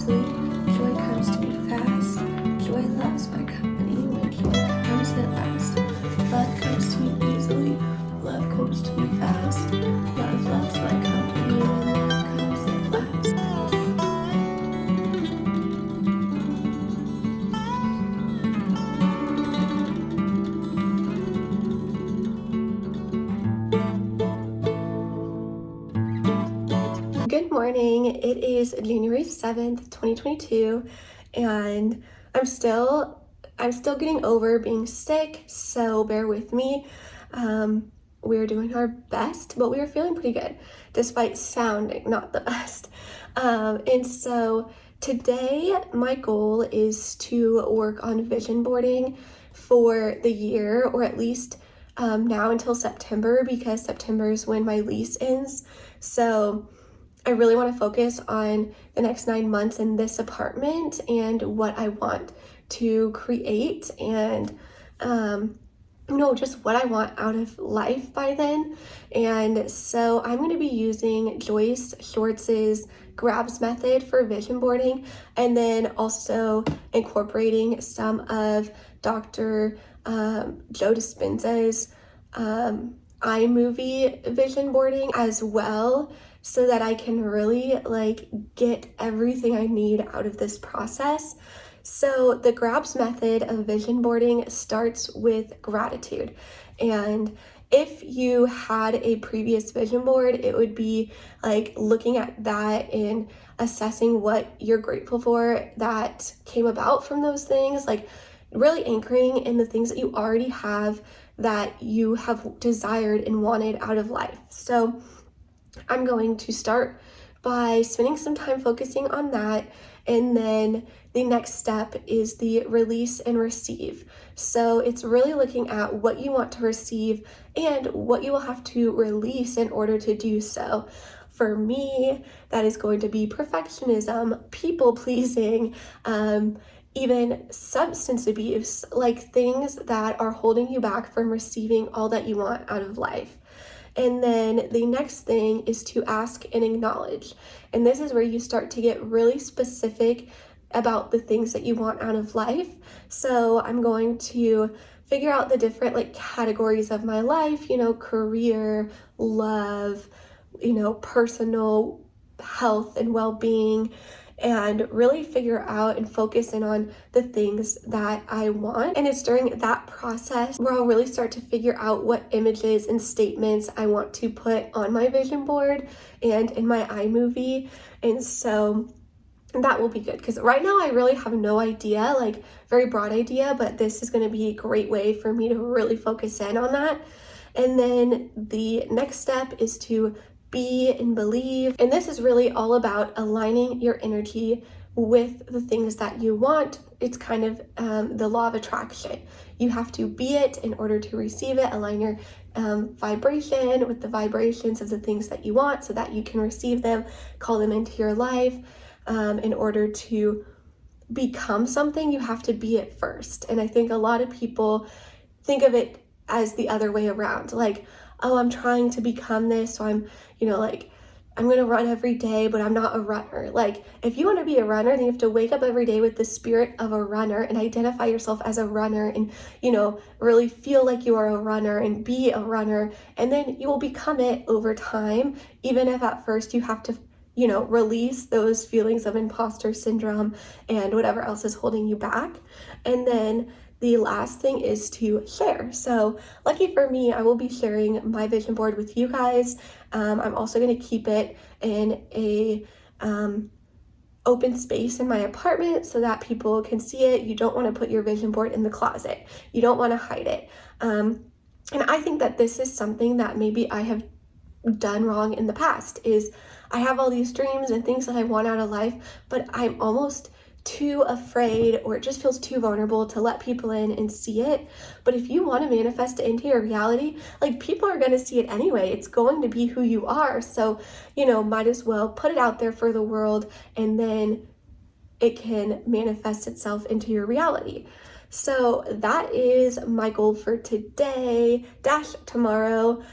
easily. Joy comes to me fast. Joy loves my company. When joy comes at last. Love comes to me easily. Love comes to me fast. Love loves my company. When love comes at last. Good morning. It is January 7th, 2022, and I'm still getting over being sick, so bear with me. We're doing our best, but we are feeling pretty good, despite sounding not the best. And so today, my goal is to work on vision boarding for the year, or at least now until September, because September is when my lease ends. So I really want to focus on the next 9 months in this apartment and what I want to create and, just what I want out of life by then. And so I'm going to be using Joyce Schwartz's grabs method for vision boarding, and then also incorporating some of Dr. Joe Dispenza's iMovie vision boarding as well, so that I can really get everything I need out of this process. So the grabs method of vision boarding starts with gratitude. And if you had a previous vision board, it would be looking at that and assessing what you're grateful for that came about from those things, really anchoring in the things that you already have that you have desired and wanted out of life. So I'm going to start by spending some time focusing on that, and then the next step is the release and receive. So it's really looking at what you want to receive and what you will have to release in order to do so. For me, that is going to be perfectionism, people pleasing, even substance abuse, things that are holding you back from receiving all that you want out of life. And then the next thing is to ask and acknowledge. And this is where you start to get really specific about the things that you want out of life. So I'm going to figure out the different categories of my life, career, love, personal health and well-being, and really figure out and focus in on the things that I want. And it's during that process where I'll really start to figure out what images and statements I want to put on my vision board and in my iMovie. And so that will be good, because right now I really have no idea, very broad idea, but this is going to be a great way for me to really focus in on that. And then the next step is to be and believe. And this is really all about aligning your energy with the things that you want. It's kind of the law of attraction. You have to be it in order to receive it. Align your vibration with the vibrations of the things that you want so that you can receive them, call them into your life. In order to become something, you have to be it first. And I think a lot of people think of it as the other way around. Oh, I'm trying to become this, so I'm going to run every day, but I'm not a runner. If you want to be a runner, then you have to wake up every day with the spirit of a runner and identify yourself as a runner and, really feel like you are a runner and be a runner. And then you will become it over time, even if at first you have to, release those feelings of imposter syndrome and whatever else is holding you back. And then the last thing is to share. So lucky for me, I will be sharing my vision board with you guys. I'm also going to keep it in a open space in my apartment so that people can see it. You don't want to put your vision board in the closet. You don't want to hide it. And I think that this is something that maybe I have done wrong in the past, is I have all these dreams and things that I want out of life, but I'm almost too afraid, or it just feels too vulnerable to let people in and see it. But if you want to manifest it into your reality, people are going to see it anyway. It's going to be who you are. So, might as well put it out there for the world, and then it can manifest itself into your reality. So that is my goal for today, tomorrow.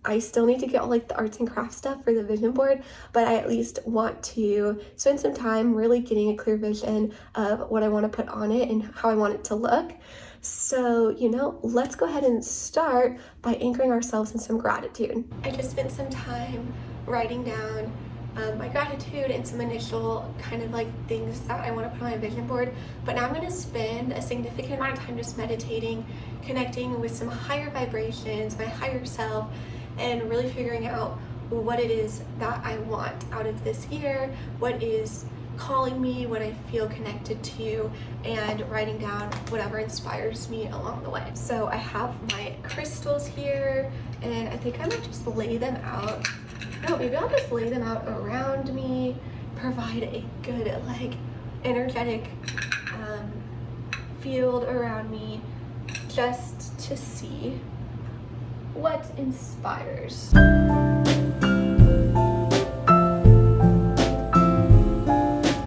I still need to get all like the arts and crafts stuff for the vision board, but I at least want to spend some time really getting a clear vision of what I want to put on it and how I want it to look. So, let's go ahead and start by anchoring ourselves in some gratitude. I just spent some time writing down my gratitude and some initial kind of like things that I want to put on my vision board. But now I'm going to spend a significant amount of time just meditating, connecting with some higher vibrations, my higher self, and really figuring out what it is that I want out of this year, what is calling me, what I feel connected to, and writing down whatever inspires me along the way. So I have my crystals here, and I think I might just lay them out. No, maybe I'll just lay them out around me, provide a good like energetic field around me just to see what inspires.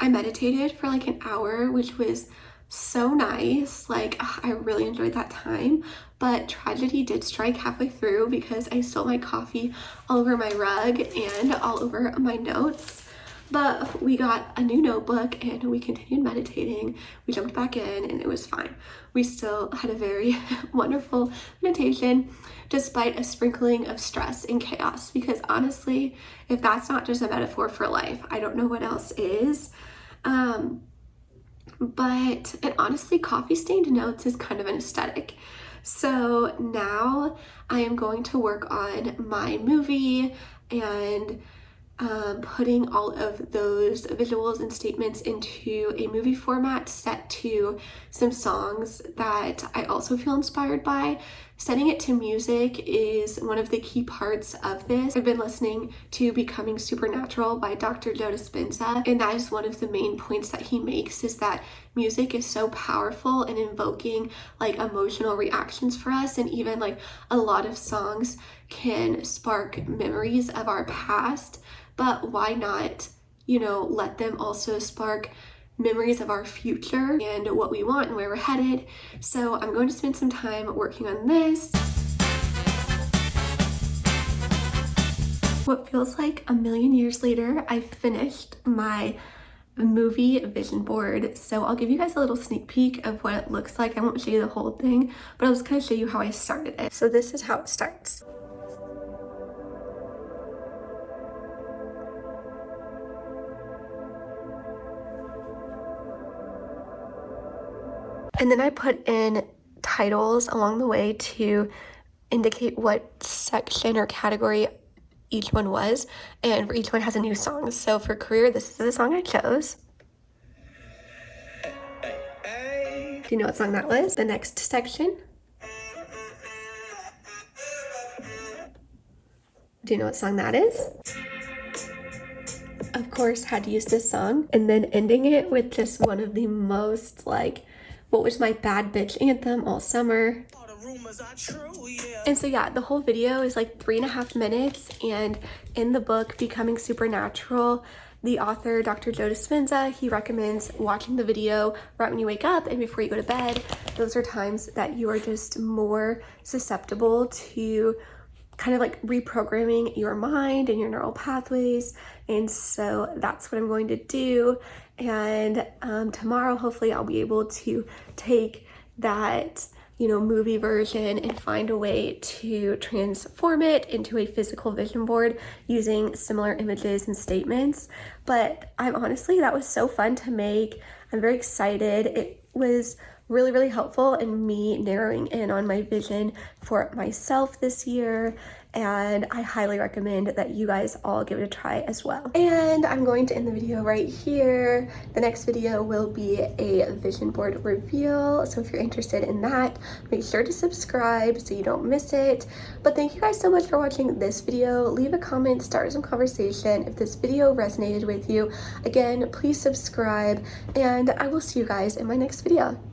I meditated for like an hour, which was so nice. Like, I really enjoyed that time, but tragedy did strike halfway through because I spilled my coffee all over my rug and all over my notes. But we got a new notebook and we continued meditating. We jumped back in and it was fine. We still had a very wonderful meditation despite a sprinkling of stress and chaos, because honestly, if that's not just a metaphor for life, I don't know what else is. And honestly, coffee stained notes is kind of an aesthetic. So now I am going to work on my movie and putting all of those visuals and statements into a movie format set to some songs that I also feel inspired by. Setting it to music is one of the key parts of this. I've been listening to Becoming Supernatural by Dr. Joe Dispenza, and that is one of the main points that he makes, is that music is so powerful in invoking like emotional reactions for us, and even like a lot of songs can spark memories of our past. But why not, let them also spark memories of our future and what we want and where we're headed. So I'm going to spend some time working on this. What feels like a million years later, I finished my movie vision board. So I'll give you guys a little sneak peek of what it looks like. I won't show you the whole thing, but I'll just kind of show you how I started it. So this is how it starts. And then I put in titles along the way to indicate what section or category each one was, and for each one has a new song. So for career, this is the song I chose. Do you know what song that was? The next section. Do you know what song that is? Of course, had to use this song. And then ending it with just one of the most what was my bad bitch anthem all summer. And so yeah, the whole video is like 3.5 minutes, and in the book Becoming Supernatural, the author, Dr. Joe Dispenza, he recommends watching the video right when you wake up and before you go to bed. Those are times that you are just more susceptible to kind of like reprogramming your mind and your neural pathways. And so that's what I'm going to do. And tomorrow, hopefully I'll be able to take that, movie version and find a way to transform it into a physical vision board using similar images and statements. But that was so fun to make. I'm very excited. It was really, really helpful in me narrowing in on my vision for myself this year, and I highly recommend that you guys all give it a try as well. And I'm going to end the video right here. The next video will be a vision board reveal, so if you're interested in that, make sure to subscribe so you don't miss it. But thank you guys so much for watching this video. Leave a comment, start some conversation if this video resonated with you. Again, please subscribe, and I will see you guys in my next video.